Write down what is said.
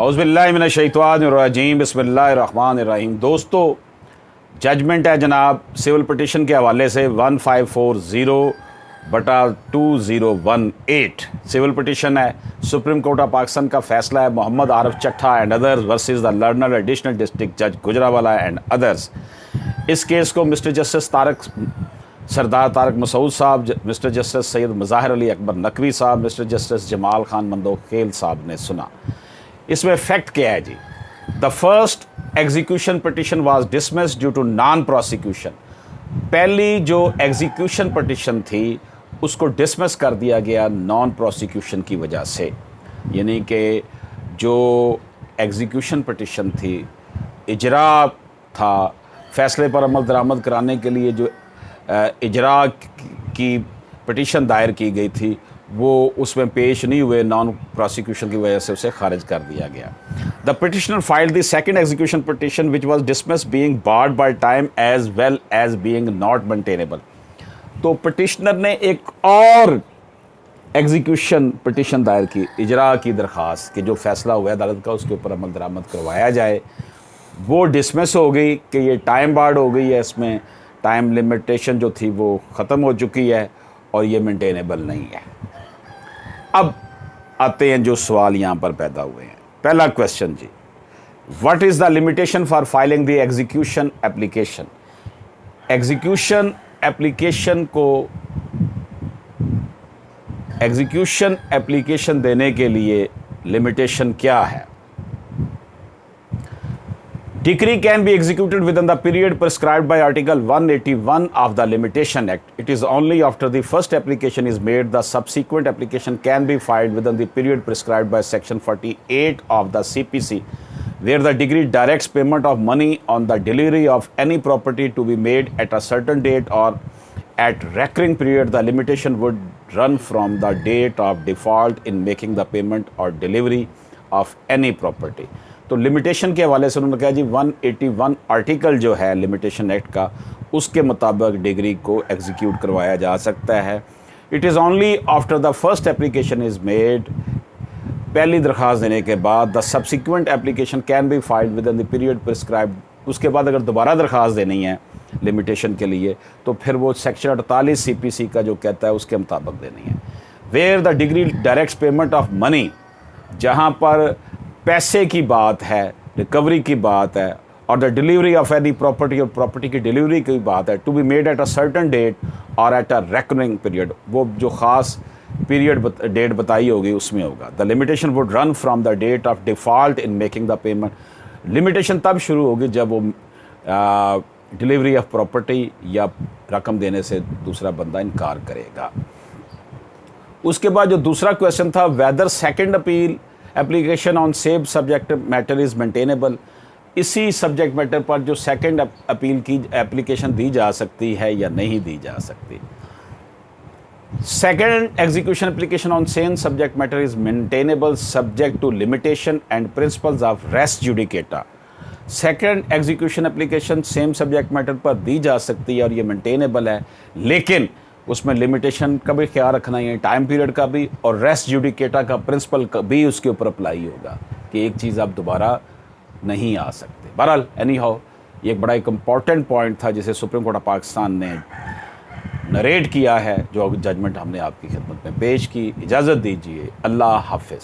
औज़ुबिल्लाहिमिनश्शैतानिर्रजीम बिस्मिल्लाहिर्रहमानिर्रहीम। दोस्तों, जजमेंट है जनाब सिविल पटिशन के हवाले से 1540/2018 सिविल पटिशन है। सुप्रीम कोर्ट ऑफ पाकिस्तान का फैसला है Mohammad Arif Chattha and others versus the learner additional district जज गुजरावाला एंड अदर्स। इस केस को मिस्टर जस्टिस सरदार तारक मसूद साहब, मिस्टर जस्टिस सैयद मज़ाहिर अली अकबर नकवी साहब, मिस्टर जस्टिस जमाल खान मंदोखेल साहब ने सुना। इसमें फैक्ट क्या है जी? The first execution petition was dismissed due to non prosecution. पहली जो एग्जीक्यूशन पटिशन थी उसको डिसमिस कर दिया गया नॉन प्रोसिक्यूशन की वजह से। यानी कि जो एग्जीक्यूशन पटिशन थी, इजरा था, फैसले पर अमल दरामद कराने के लिए जो इजरा की पटिशन दायर की गई थी वो उसमें पेश नहीं हुए, नॉन प्रोसिक्यूशन की वजह से उसे खारिज कर दिया गया। The petitioner filed the second execution petition which was dismissed being barred by time as well as being not maintainable. तो पटिशनर ने एक और एग्जीक्यूशन पटिशन दायर की, इजरा की दरख्वास्त कि जो फैसला हुआ है अदालत का उसके ऊपर अमल दरामद करवाया जाए। वो डिसमिस हो गई कि ये टाइम बार्ड हो गई है, इसमें टाइम लिमिटेशन जो थी वो ख़त्म हो चुकी है और ये मेंटेनेबल नहीं है। अब आते हैं जो सवाल यहाँ पर पैदा हुए हैं। पहला क्वेश्चन जी, what is the limitation for filing the execution application? Execution application को एग्जीक्यूशन एप्लीकेशन देने के लिए लिमिटेशन क्या है? Decree can be executed within the period prescribed by Article 181 of the Limitation Act. It is only after the first application is made, the subsequent application can be filed within the period prescribed by Section 48 of the CPC, where the decree directs payment of money on the delivery of any property to be made at a certain date or at recurring period. The limitation would run from the date of default in making the payment or delivery of any property. तो limitation के हवाले से उन्होंने कहा जी 181 article जो है limitation act का, उसके मुताबिक डिग्री को एग्जीक्यूट करवाया जा सकता है। It is only after the first application is made, पहली दरख्वास्त देने के बाद, the subsequent application can be filed with in the period prescribed. उसके बाद अगर दोबारा दरख्वास्त देनी है लिमिटेशन के लिए तो फिर वो सेक्शन 48 CPC का जो कहता है उसके मुताबिक देनी है। Where the decree directs payment of money, जहाँ पर पैसे की बात है, रिकवरी की बात है, और the delivery of any property, और प्रॉपर्टी की डिलीवरी की बात है, to be made at a certain date और एट अ रेकरिंग पीरियड, वो जो ख़ास पीरियड डेट बताई होगी उसमें होगा। The limitation would run from the date of default in making the payment. Limitation तब शुरू होगी जब वो डिलीवरी ऑफ प्रॉपर्टी या रकम देने से दूसरा बंदा इनकार करेगा। उसके बाद जो दूसरा क्वेश्चन था, whether second appeal application on same subject matter is maintainable. इसी सब्जेक्ट मैटर पर जो सेकंड अपील की एप्लीकेशन दी जा सकती है या नहीं दी जा सकती। Second execution application on same subject matter is maintainable subject to limitation and principles of res judicata. Second execution application same subject matter पर दी जा सकती है और ये मेंटेनेबल है, लेकिन उसमें लिमिटेशन का भी ख्याल रखना है, टाइम पीरियड का भी, और रेस्ट जुडिकेटा का प्रिंसिपल का भी उसके ऊपर अप्लाई होगा कि एक चीज़ आप दोबारा नहीं आ सकते। बहरहाल एनी हाउ, ये एक बड़ा एक इम्पॉर्टेंट पॉइंट था जिसे सुप्रीम कोर्ट ऑफ पाकिस्तान ने नरेट किया है, जो जजमेंट हमने आपकी खिदमत में पेश की। इजाज़त दीजिए, अल्लाह हाफ़िज़।